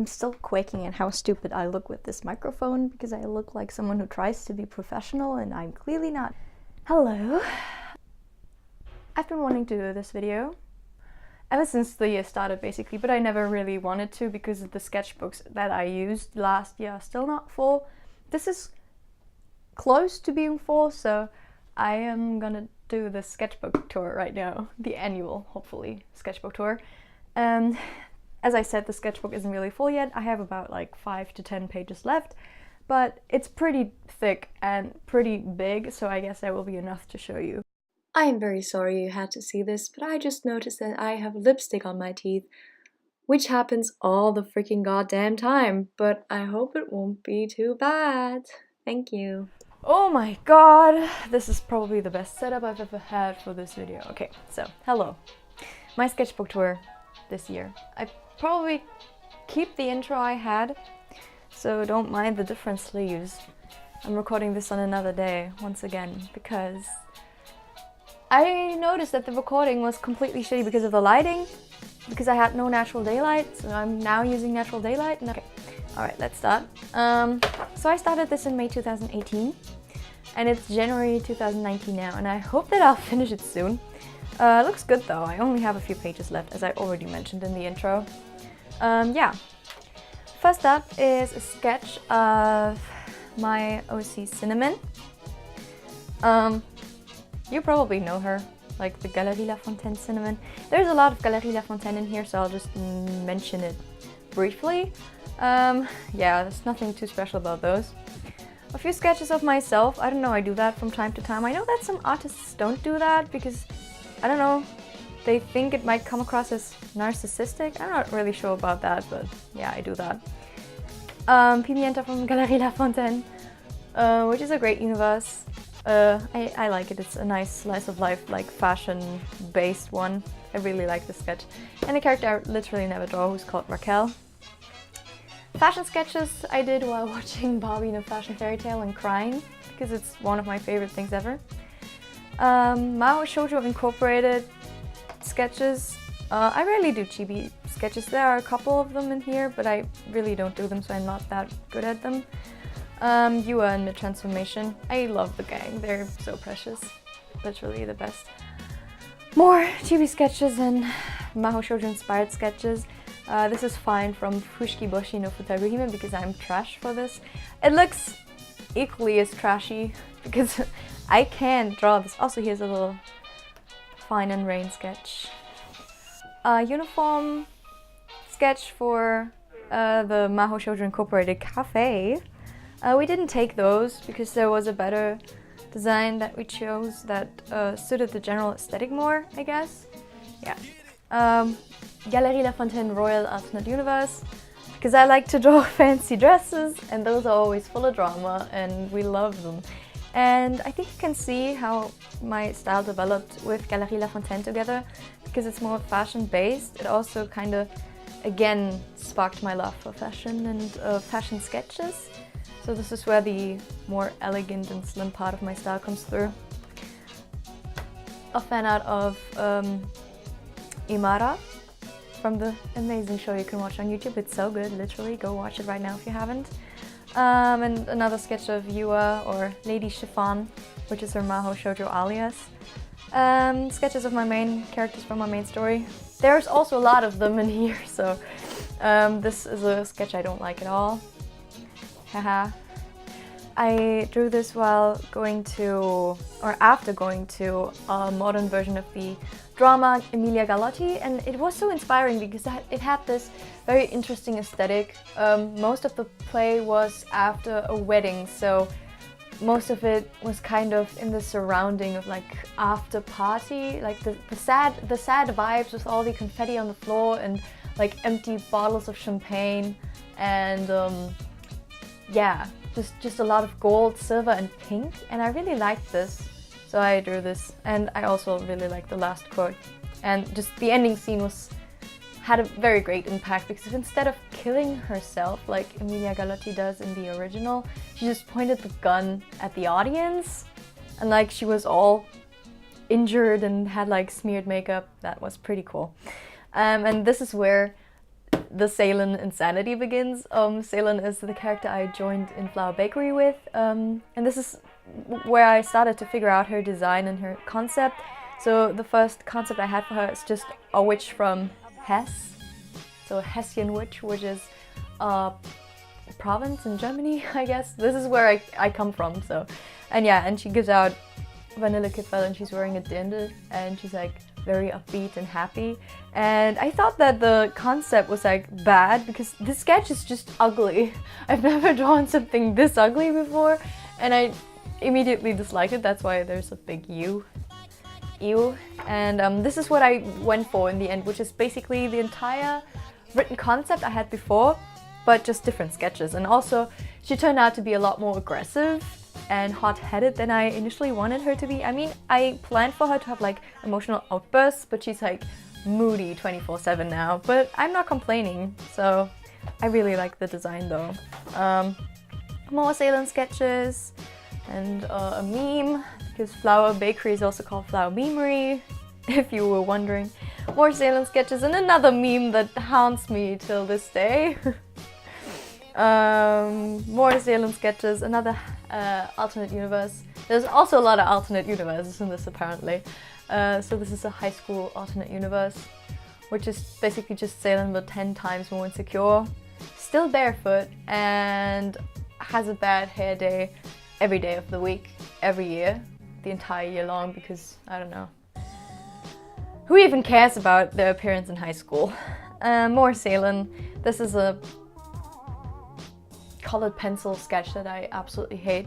I'm still quaking at how stupid I look with this microphone because I look like someone who tries to be professional and I'm clearly not. Hello. I've been wanting to do this video ever since the year started basically, but I never really wanted to because the sketchbooks that I used last year are still not full. This is close to being full, so I am gonna do the sketchbook tour right now, the annual, hopefully, sketchbook tour. As I said, the sketchbook isn't really full yet. I have about like 5 to 10 pages left, but it's pretty thick and pretty big, so I guess that will be enough to show you. I am very sorry you had to see this, but I just noticed that I have lipstick on my teeth, which happens all the freaking goddamn time, but I hope it won't be too bad. Thank you. Oh my god, this is probably the best setup I've ever had for this video. Okay, so hello. My sketchbook tour this year. I probably keep the intro I had, so don't mind the different sleeves. I'm recording this on another day, once again, because I noticed that the recording was completely shitty because of the lighting, because I had no natural daylight, so I'm now using natural daylight. Okay, alright, let's start. So I started this in May 2018, and it's January 2019 now, and I hope that I'll finish it soon. Looks good though, I only have a few pages left, as I already mentioned in the intro. Yeah. First up is a sketch of my OC Cinnamon. You probably know her, like the Galerie La Fontaine Cinnamon. There's a lot of Galerie La Fontaine in here, so I'll just mention it briefly. Yeah, there's nothing too special about those. A few sketches of myself. I don't know, I do that from time to time. I know that some artists don't do that because, I don't know, they think it might come across as narcissistic. I'm not really sure about that, but yeah, I do that. Pimienta from Galerie La Fontaine, which is a great universe. I like it. It's a nice slice of life, like fashion-based one. I really like this sketch. And a character I literally never draw, who's called Raquel. Fashion sketches I did while watching Barbie in a Fashion Fairy Tale and crying, because it's one of my favorite things ever. Mause Shoujo Incorporated sketches. I rarely do chibi sketches. There are a couple of them in here, but I really don't do them, so I'm not that good at them. Yua and Mid-Transformation. I love the gang. They're so precious. Literally the best. More chibi sketches and Mahou Shoujo inspired sketches. This is fine from Fushiki Boshi no Futaru Hime because I'm trash for this. It looks equally as trashy because I can't draw this. Also, here's a little Fine and Rain sketch. Uniform sketch for the Mahou Shoujo Incorporated Cafe. We didn't take those because there was a better design that we chose that suited the general aesthetic more, I guess. Yeah. Galerie La Fontaine Royal Alternate Universe, because I like to draw fancy dresses and those are always full of drama and we love them. And I think you can see how my style developed with Galerie La Fontaine together, because it's more fashion based. It also kind of, again, sparked my love for fashion and fashion sketches. So this is where the more elegant and slim part of my style comes through. A fan art of Imara from the amazing show you can watch on YouTube. It's so good, literally. Go watch it right now if you haven't. And another sketch of Yua, or Lady Chiffon, which is her Mahou Shoujo alias. Sketches of my main characters from my main story. There's also a lot of them in here, so this is a sketch I don't like at all. Haha. I drew this while going to, or after going to, a modern version of the drama Emilia Galotti, and it was so inspiring because it had this very interesting aesthetic. Most of the play was after a wedding, so most of it was kind of in the surrounding of like after party, like the sad vibes with all the confetti on the floor and like empty bottles of champagne and yeah, just a lot of gold, silver and pink, and I really liked this, so I drew this. And I also really liked the last quote, and just the ending scene had a very great impact because instead of killing herself like Emilia Galotti does in the original, she just pointed the gun at the audience and like she was all injured and had like smeared makeup. That was pretty cool. And this is where the Ceylon insanity begins. Ceylon is the character I joined in Flower Bakery with, and this is where I started to figure out her design and her concept. So the first concept I had for her is just a witch from Hesse, so a Hessian witch, which is a province in Germany, I guess. This is where I come from, so. And yeah, and she gives out Vanillekipferl and she's wearing a dirndl and she's like very upbeat and happy. And I thought that the concept was like bad because this sketch is just ugly. I've never drawn something this ugly before and I immediately disliked it. That's why there's a big U. Ew. And this is what I went for in the end, which is basically the entire written concept I had before, but just different sketches. And also she turned out to be a lot more aggressive and hot-headed than I initially wanted her to be. I mean, I planned for her to have like emotional outbursts, but she's like moody 24/7 now, but I'm not complaining, so I really like the design though. More Ceylon sketches and a meme, because Flower Bakery is also called Flower Memery, if you were wondering. More Ceylon sketches and another meme that haunts me till this day. More Ceylon sketches, another alternate universe. There's also a lot of alternate universes in this apparently. So this is a high school alternate universe, which is basically just Ceylon but 10 times more insecure, still barefoot, and has a bad hair day every day of the week, every year, the entire year long, because I don't know. Who even cares about their appearance in high school? More Ceylon. This is a colored pencil sketch that I absolutely hate.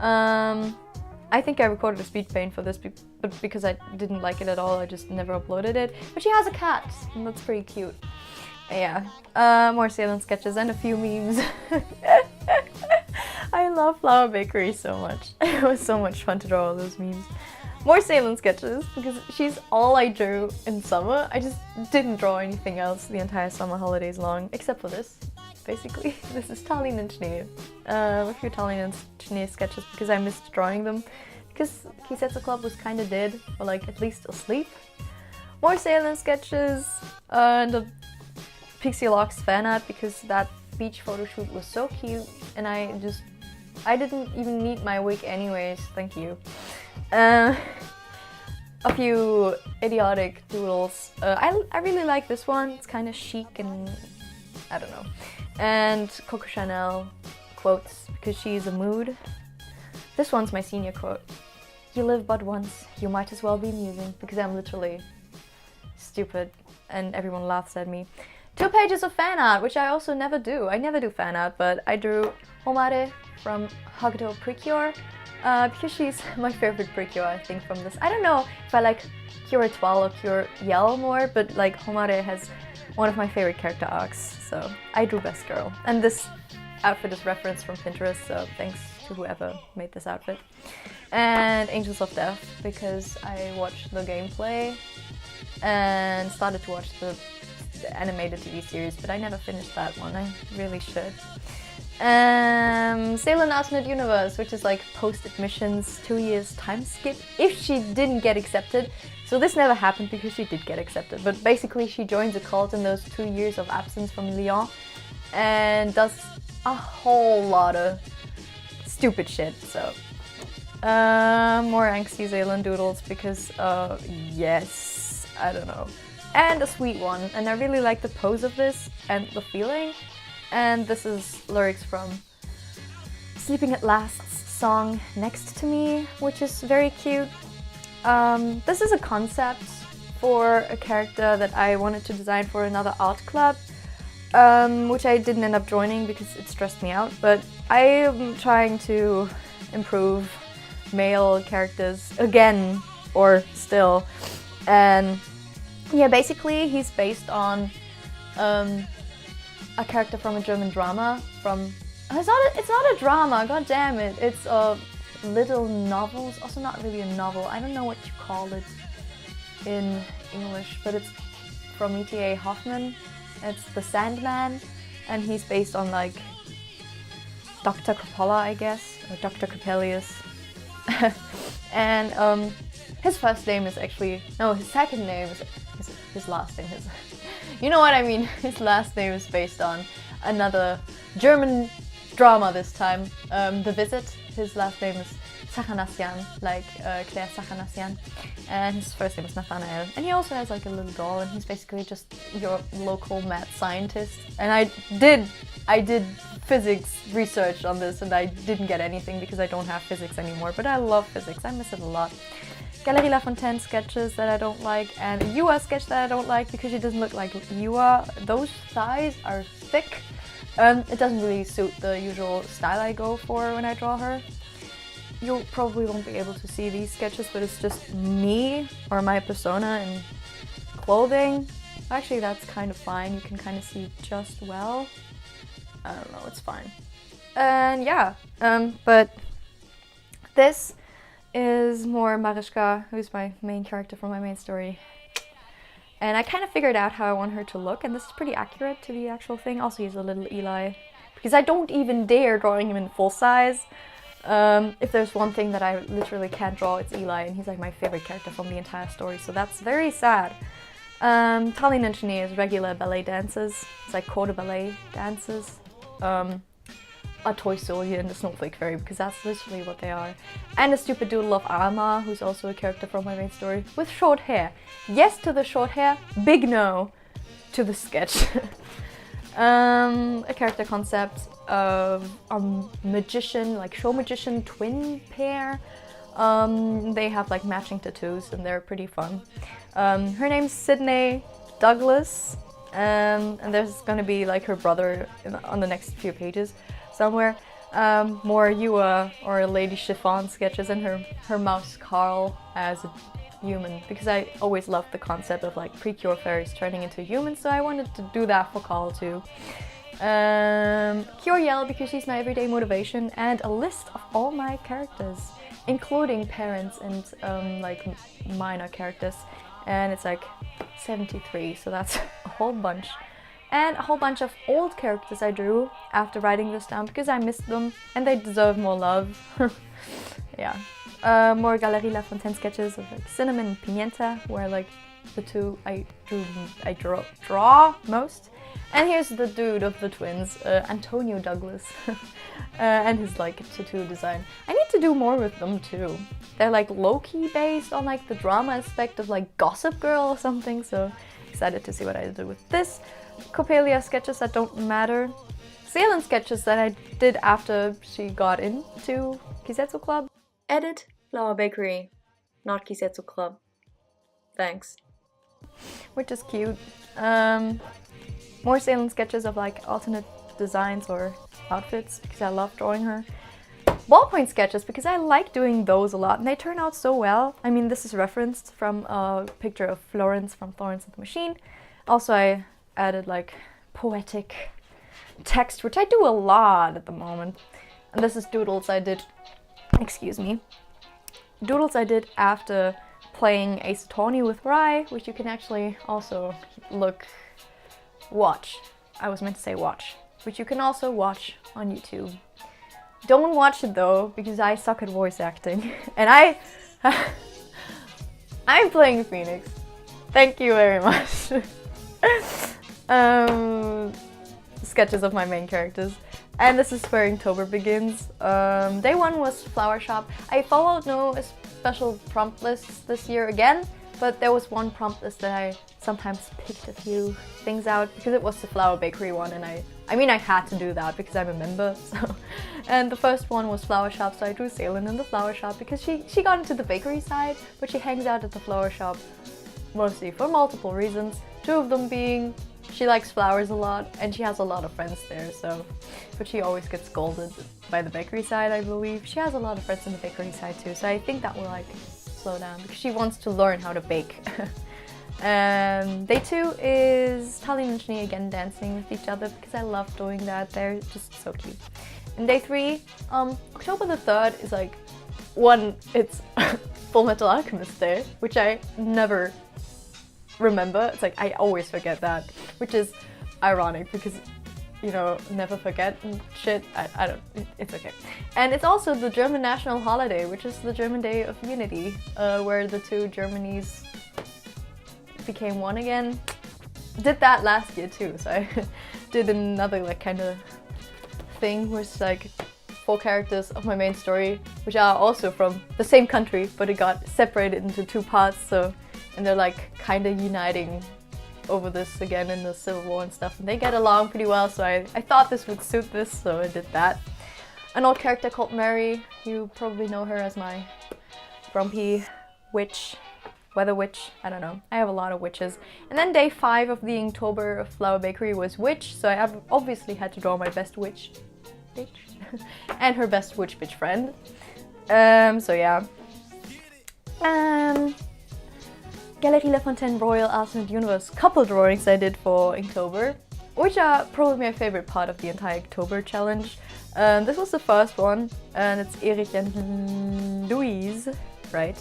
I think I recorded a speed paint for this, but because I didn't like it at all, I just never uploaded it. But she has a cat, and that's pretty cute. Yeah, more Ceylon sketches and a few memes. I love Flower Bakery so much. It was so much fun to draw all those memes. More Ceylon sketches, because she's all I drew in summer. I just didn't draw anything else the entire summer holidays long, except for this. Basically, this is Tallinn and Schnee. A few Tallinn and Schnee sketches because I missed drawing them. Because Kisetsu Club was kind of dead, or like at least asleep. More Ceylon sketches and a Pixie Locks fan art because that beach photo shoot was so cute and I didn't even need my wig anyways, thank you. A few idiotic doodles. I really like this one, it's kind of chic and I don't know. And Coco Chanel quotes because she's a mood. This one's my senior quote. You live but once, you might as well be amusing, because I'm literally stupid and everyone laughs at me. 2 pages of fan art, which I also never do. I never do fan art, but I drew Homare from Hakuto Precure because she's my favorite Precure, I think, from this. I don't know if I like Cure Étoile or Cure Yell more, but like Homare has one of my favorite character arcs, so I drew Best Girl. And this outfit is referenced from Pinterest, so thanks to whoever made this outfit. And Angels of Death, because I watched the gameplay and started to watch the animated TV series, but I never finished that one. I really should. Ceylon Alternate Universe, which is like post-admissions 2 years time skip if she didn't get accepted. So this never happened because she did get accepted, but basically she joins a cult in those 2 years of absence from Lyon and does a whole lot of stupid shit, so. More angsty Ceylon doodles because, yes, I don't know. And a sweet one, and I really like the pose of this and the feeling. And this is lyrics from Sleeping at Last's song Next to Me, which is very cute. This is a concept for a character that I wanted to design for another art club, which I didn't end up joining because it stressed me out, but I am trying to improve male characters again, or still, and yeah, basically he's based on a character from a German drama from... It's not a drama, god damn it, it's a little novel, it's also not really a novel, I don't know what you call it in English, but it's from E.T.A. Hoffmann, it's The Sandman, and he's based on like Dr. Coppola, I guess, or Dr. Coppelius. And his first name is actually, no, his second name is his last name is, You know what I mean? His last name is based on another German drama this time, The Visit. His last name is Zachanassian, like Claire Zachanassian, and his first name is Nathanael. And he also has like a little doll, and he's basically just your local mad scientist. And I did physics research on this, and I didn't get anything because I don't have physics anymore, but I love physics, I miss it a lot. Galerie La Fontaine sketches that I don't like, and a Yua sketch that I don't like because she doesn't look like Yua. Those thighs are thick. It doesn't really suit the usual style I go for when I draw her. You probably won't be able to see these sketches, but it's just me or my persona in clothing. Actually, that's kind of fine. You can kind of see just well. I don't know, it's fine. And yeah, but this is more Marischka, who's my main character from my main story. And I kind of figured out how I want her to look, and this is pretty accurate to the actual thing. Also, he's a little Eli, because I don't even dare drawing him in full size. If there's one thing that I literally can't draw, it's Eli, and he's like my favorite character from the entire story, so that's very sad. Tallinn and Chennai is regular ballet dances. It's like quarter ballet dances. A toy soldier and a snowflake fairy, because that's literally what they are. And a stupid doodle of Alma, who's also a character from my main story, with short hair. Yes to the short hair, big no to the sketch. A character concept of a magician, like show magician twin pair. They have like matching tattoos and they're pretty fun. Her name's Sydney Douglas, and there's gonna be like her brother on the next few pages somewhere. More Yua or Lady Chiffon sketches, and her mouse Carl as a human, because I always loved the concept of like pre-cure fairies turning into humans, so I wanted to do that for Carl too. Curiel, because she's my everyday motivation, and a list of all my characters, including parents and like minor characters, and it's like 73, so that's a whole bunch. And a whole bunch of old characters I drew after writing this down because I missed them and they deserve more love. Yeah. More Galerie La Fontaine sketches of like Cinnamon and Pimienta, where like the two I draw most. And here's the dude of the twins, Antonio Douglas, and his like tattoo design. I need to do more with them too. They're like low-key based on like the drama aspect of like Gossip Girl or something, so excited to see what I do with this. Coppelia sketches that don't matter. Ceylon sketches that I did after she got into Kisetsu Club. Edit Flower Bakery, not Kisetsu Club. Thanks. Which is cute. More Ceylon sketches of like alternate designs or outfits because I love drawing her. Ballpoint sketches because I like doing those a lot and they turn out so well. I mean, this is referenced from a picture of Florence from Florence and the Machine. Also, I added like poetic text, which I do a lot at the moment. And this is doodles I did, excuse me, doodles I did after playing Ace Attorney with Rai, which you can actually also watch. I was meant to say watch, which you can also watch on YouTube. Don't watch it though, because I suck at voice acting. And I'm playing Phoenix. Thank you very much. Sketches of my main characters. And this is where Inktober begins. Day one was Flower Shop. I followed no special prompt lists this year again, but there was one prompt list that I sometimes picked a few things out because it was the Flower Bakery one, and I mean I had to do that because I'm a member, so. And the first one was Flower Shop, so I drew Ceylon in the Flower Shop because she got into the bakery side, but she hangs out at the Flower Shop mostly for multiple reasons. Two of them being she likes flowers a lot and she has a lot of friends there, so. But she always gets scolded by the bakery side, I believe. She has a lot of friends in the bakery side too, so I think that will like slow down because she wants to learn how to bake. Day two is Tallinn and Chennai again dancing with each other because I love doing that. They're just so cute. And day three, October the 3rd is like it's Full Metal Alchemist Day, which I never remember. It's like I always forget that, which is ironic because, you know, never forget and shit. I don't, it's okay. And it's also the German national holiday, which is the German Day of Unity, where the two Germanys became one again. did that last year too, so I did another like kind of thing where it's like 4 characters of my main story, which are also from the same country, but it got separated into 2 parts, so, and they're like kind of uniting over this again in the Civil War and stuff, and they get along pretty well, so I thought this would suit this, so I did that. An old character called Mary, you probably know her as my grumpy witch, weather witch, I don't know, I have a lot of witches. And then day 5 of the Inktober Flower Bakery was witch, so I obviously had to draw my best witch bitch and her best witch bitch friend. So yeah. Galerie La Fontaine Royal Alternate Universe couple drawings I did for Inktober, which are probably my favorite part of the entire Inktober challenge. This was the first one, and it's Erich and Louise, right?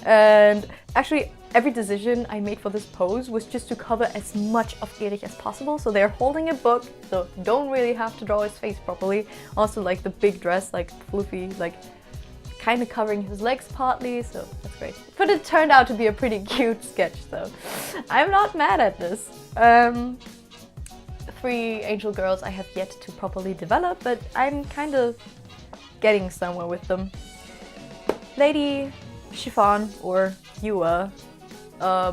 And actually, every decision I made for this pose was just to cover as much of Erich as possible. So they're holding a book, so don't really have to draw his face properly. Also, like the big dress, like floofy, like kind of covering his legs partly, so that's great. But it turned out to be a pretty cute sketch, so I'm not mad at this. 3 angel girls I have yet to properly develop, but I'm kind of getting somewhere with them. Lady Chiffon, or Yua,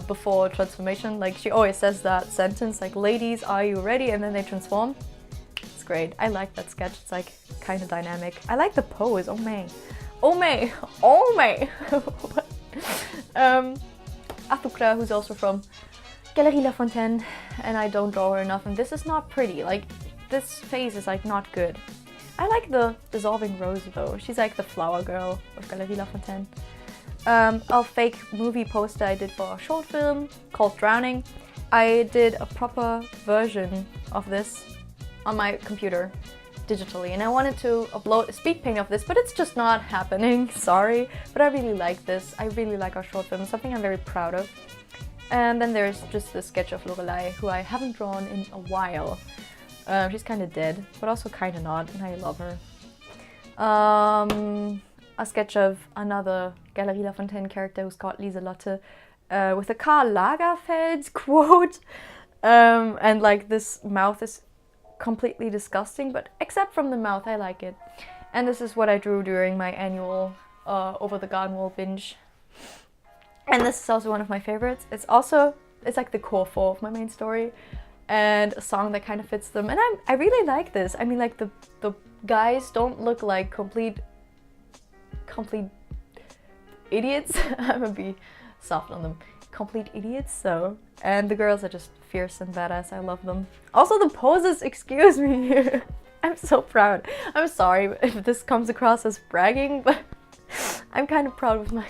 before transformation, like she always says that sentence, like, ladies, are you ready? And then they transform. It's great. I like that sketch. It's like kind of dynamic. I like the pose. Oh man. Oh my! Oh my! Athukra, who's also from Galerie La Fontaine, and I don't draw her enough, and this is not pretty. Like, this face is like not good. I like the dissolving rose though. She's like the flower girl of Galerie La Fontaine. A fake movie poster I did for a short film called Drowning. I did a proper version of this on my computer digitally, and I wanted to upload a speed paint of this, but it's just not happening, sorry. But I really like this. I really like our short film, it's something I'm very proud of. And then there's just the sketch of Lorelei, who I haven't drawn in a while. She's kind of dead, but also kind of not, and I love her. A sketch of another Galerie La Fontaine character who's called Lieselotte, with a Karl Lagerfeld quote. And like this mouth is completely disgusting, but except from the mouth, I like it. And this is what I drew during my annual Over the Garden Wall binge. And this is also one of my favorites. It's like the core 4 of my main story, and a song that kind of fits them. And I really like this. I mean, like the guys don't look like complete idiots. I'm gonna be soft on them. Complete idiots, so. And the girls are just fierce and badass. I love them. Also the poses, excuse me. I'm so proud. I'm sorry if this comes across as bragging, but I'm kind of proud of my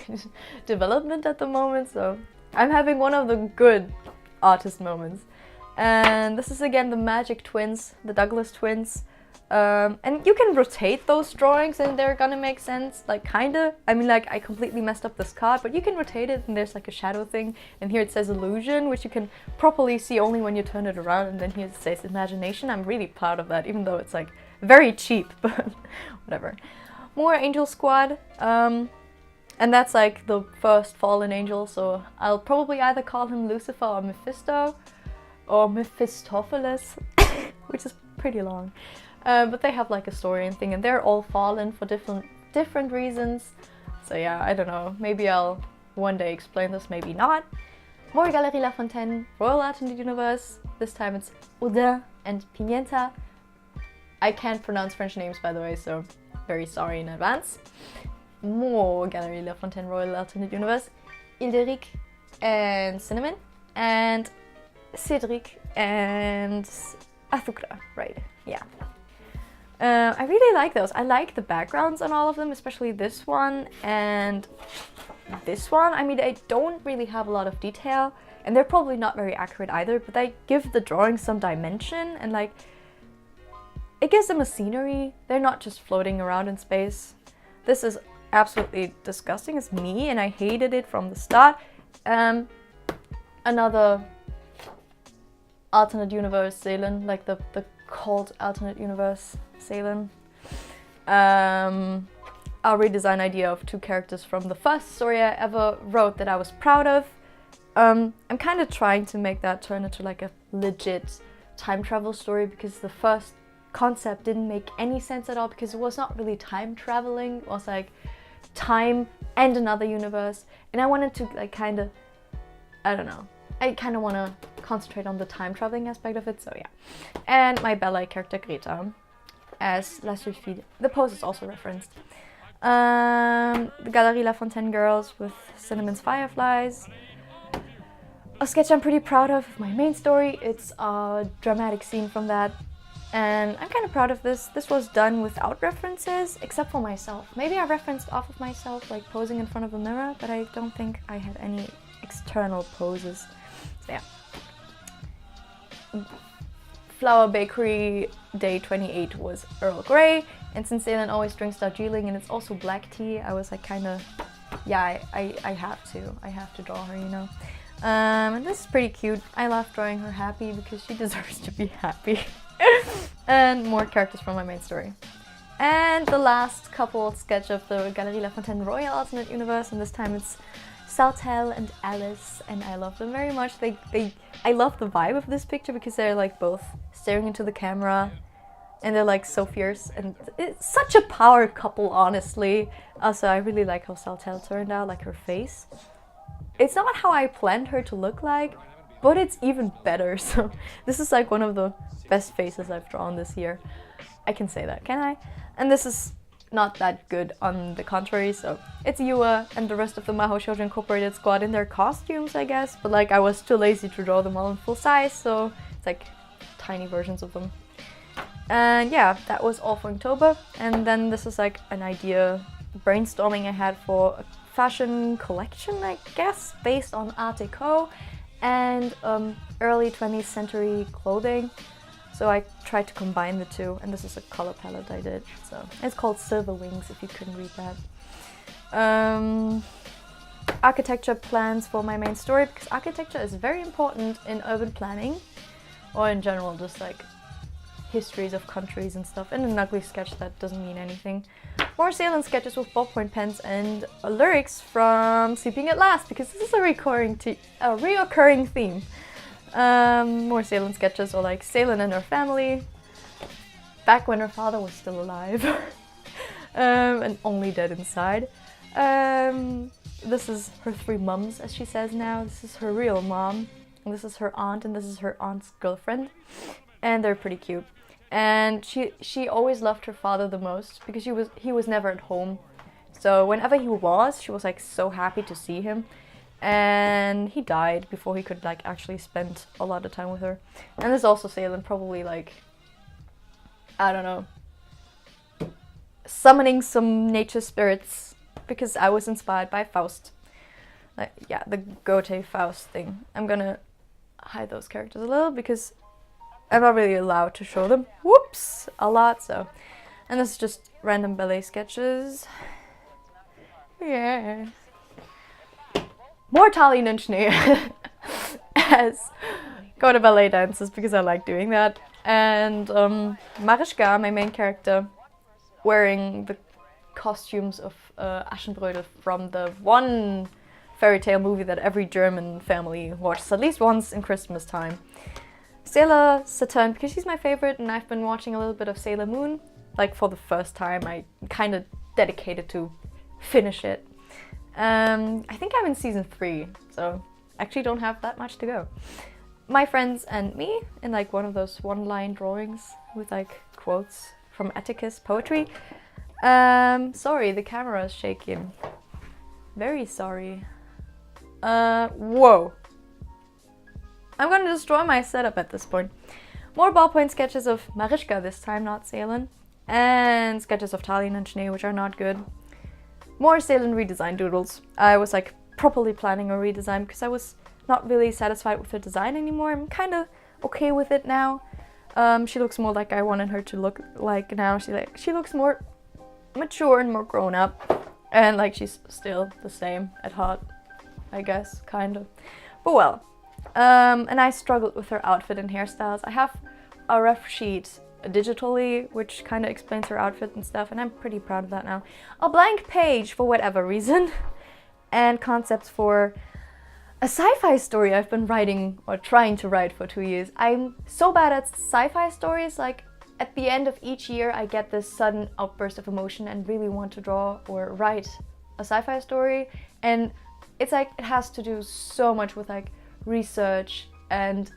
development at the moment, so I'm having one of the good artist moments. And this is again the Magic Twins, the Douglas twins. And you can rotate those drawings and they're gonna make sense, like kinda. I mean, like I completely messed up this card, but you can rotate it and there's like a shadow thing, and here it says illusion, which you can properly see only when you turn it around, and then here it says imagination. I'm really proud of that, even though it's like very cheap, but whatever. More Angel Squad, and that's like the first fallen angel, so I'll probably either call him Lucifer or Mephisto, or Mephistopheles, which is pretty long. But they have like a story and thing, and they're all fallen for different reasons. So yeah, I don't know. Maybe I'll one day explain this, maybe not. More Galerie La Fontaine, Royal Alternate Universe. This time it's Oudin and Pimienta. I can't pronounce French names, by the way, so very sorry in advance. More Galerie La Fontaine, Royal Alternate Universe. Hilderic and Cinnamon, and Cedric and Athukra, right? Yeah. I really like those. I like the backgrounds on all of them, especially this one and this one. I mean, they don't really have a lot of detail, and they're probably not very accurate either, but they give the drawing some dimension, and like it gives them a scenery. They're not just floating around in space. This is absolutely disgusting. It's me, and I hated it from the start. Another alternate universe Ceylon, like the cult alternate universe Ceylon. A redesign idea of 2 characters from the first story I ever wrote that I was proud of. I'm kind of trying to make that turn into like a legit time travel story, because the first concept didn't make any sense at all, because it was not really time traveling, it was like time and another universe, and I wanted to like kind of, I don't know, I kind of want to concentrate on the time traveling aspect of it, so yeah. And my ballet character Greta as La Sulfide. The pose is also referenced. The Galerie La Fontaine girls with Cinnamon's fireflies. A sketch I'm pretty proud of, my main story. It's a dramatic scene from that, and I'm kind of proud of this. This was done without references, except for myself. Maybe I referenced off of myself, like posing in front of a mirror, but I don't think I had any external poses. So yeah. Flower Bakery Day 28 was Earl Grey, and since Ceylon always drinks Darjeeling and it's also black tea, I was like kind of, yeah, I have to draw her, you know. And this is pretty cute. I love drawing her happy because she deserves to be happy. And more characters from my main story. And the last couple sketch of the Galerie La Fontaine Royal Alternate Universe, and this time it's Saltel and Alice, and I love them very much. I love the vibe of this picture because they're like both staring into the camera and they're like so fierce, and it's such a power couple, honestly. Also, I really like how Saltel turned out, like her face. It's not how I planned her to look like, but it's even better. So this is like one of the best faces I've drawn this year. I can say that, can I? And this is not that good on the contrary, so it's Yua and the rest of the Maho Shoujo Incorporated squad in their costumes, I guess, but like I was too lazy to draw them all in full size, so it's like tiny versions of them. And yeah, that was all for October, and then this is like an idea brainstorming I had for a fashion collection, I guess, based on Art Deco and early 20th century clothing. So I tried to combine the two, and this is a color palette I did. So it's called Silver Wings, if you couldn't read that. Architecture plans for my main story, because architecture is very important in urban planning, or in general, just like histories of countries and stuff. In an ugly sketch that doesn't mean anything. More Ceylon sketches with ballpoint pens and lyrics from Sleeping at Last, because this is a reoccurring theme. More Ceylon sketches, or like Ceylon and her family, back when her father was still alive, and only dead inside. This is her 3 mums, as she says now. This is her real mom, and this is her aunt, and this is her aunt's girlfriend, and they're pretty cute. And she always loved her father the most because he was never at home, so whenever he was, she was like so happy to see him. And he died before he could like actually spend a lot of time with her. And there's also Ceylon probably like, I don't know, summoning some nature spirits, because I was inspired by Faust. Like, yeah, the Goethe Faust thing. I'm gonna hide those characters a little because I'm not really allowed to show them. Whoops! A lot, so. And this is just random ballet sketches. Yeah. More Tallinn and Schnee as go to ballet dances because I like doing that. And Marischka, my main character, wearing the costumes of Aschenbrödel from the one fairy tale movie that every German family watches at least once in Christmas time. Sailor Saturn, because she's my favorite, and I've been watching a little bit of Sailor Moon, like for the first time. I kind of dedicated to finish it. I think I'm in season 3, so actually don't have that much to go. My Friends and Me, in like one of those one-line drawings with like quotes from Atticus poetry. Sorry, the camera is shaking. Very sorry. Whoa. I'm gonna destroy my setup at this point. More ballpoint sketches of Marischka this time, not Ceylon. And sketches of Tallinn and Schnee, which are not good. More Ceylon redesign doodles. I was like properly planning a redesign because I was not really satisfied with her design anymore. I'm kind of okay with it now. She looks more like I wanted her to look like now. She looks more mature and more grown up, and like she's still the same at heart, I guess, kind of. But well, and I struggled with her outfit and hairstyles. I have a ref sheet digitally, which kind of explains her outfit and stuff, and I'm pretty proud of that now. A blank page for whatever reason, and concepts for A sci-fi story I've been writing or trying to write for 2 years. I'm so bad at sci-fi stories, like at the end of each year I get this sudden outburst of emotion and really want to draw or write a sci-fi story, and it's like it has to do so much with like research and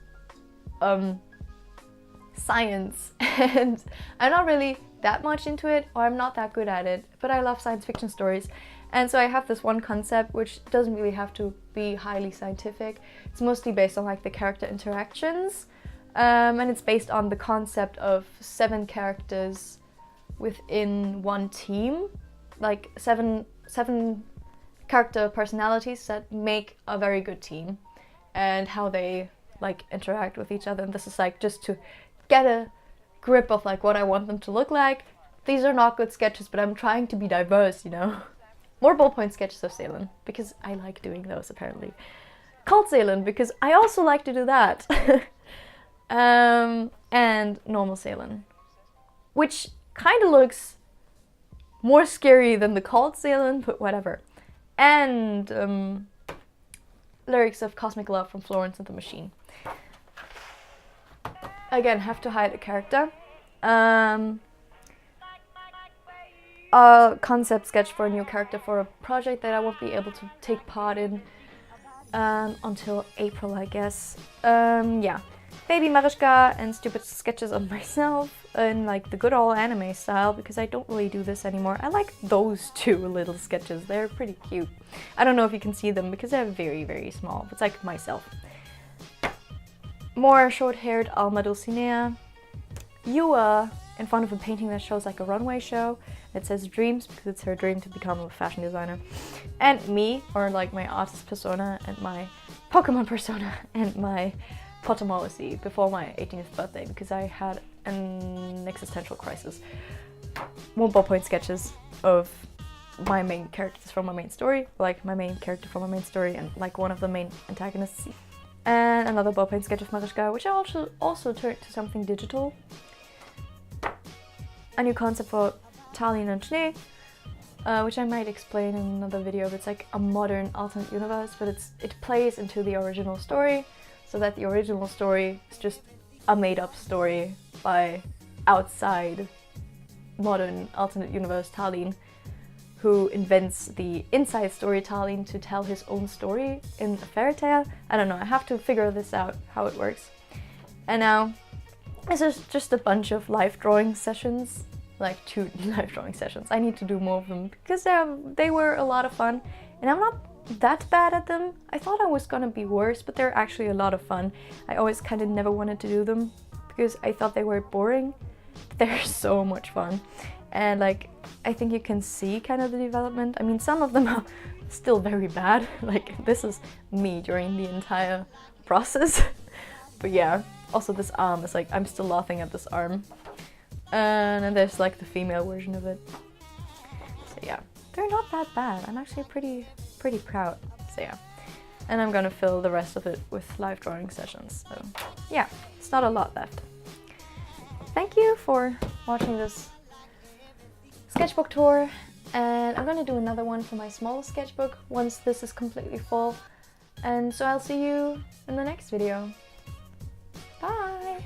science, and I'm not really that much into it, or I'm not that good at it, but I love science fiction stories. And so I have this one concept which doesn't really have to be highly scientific. It's mostly based on like the character interactions, and it's based on the concept of 7 characters within one team, like seven character personalities that make a very good team, and how they like interact with each other. And this is like just to get a grip of like what I want them to look like. These are not good sketches, but I'm trying to be diverse, you know. More ballpoint sketches of Salen, because I like doing those apparently. Cult Salen, because I also like to do that. And normal Salen, which kind of looks more scary than the Cult Salen, but whatever. And lyrics of Cosmic Love from Florence and the Machine. Again, have to hide a character. A concept sketch for a new character for a project that I won't be able to take part in until April, I guess. Yeah, Baby Marischka and stupid sketches of myself in like the good old anime style, because I don't really do this anymore. I like those 2 little sketches, they're pretty cute. I don't know if you can see them because they're very, very small. It's like myself. More short-haired Alma Dulcinea. Yua in front of a painting that shows like a runway show. It says dreams because it's her dream to become a fashion designer. And me, or like my artist persona and my Pokemon persona and my Potomosi before my 18th birthday, because I had an existential crisis. More ballpoint sketches of my main characters from my main story, like my main character from my main story and like one of the main antagonists. And another ballpoint sketch of Marischka, which I also turned to something digital. A new concept for Tallinn and Schnee, which I might explain in another video. It's like a modern alternate universe, but it plays into the original story, so that the original story is just a made-up story by outside modern alternate universe Tallinn, who invents the inside story Tallinn to tell his own story in a fairy tale. I don't know, I have to figure this out, how it works. And now, this is just a bunch of life drawing sessions, like 2 life drawing sessions. I need to do more of them, because they were a lot of fun, and I'm not that bad at them. I thought I was gonna be worse, but they're actually a lot of fun. I always kind of never wanted to do them, because I thought they were boring. They're so much fun. And like, I think you can see kind of the development. I mean, some of them are still very bad. Like, this is me during the entire process. But yeah, also this arm is like, I'm still laughing at this arm. And then there's like the female version of it. So yeah, they're not that bad. I'm actually pretty proud. So yeah, and I'm gonna fill the rest of it with live drawing sessions. So yeah, it's not a lot left. Thank you for watching this sketchbook tour, and I'm gonna do another one for my small sketchbook once this is completely full. And so I'll see you in the next video. Bye!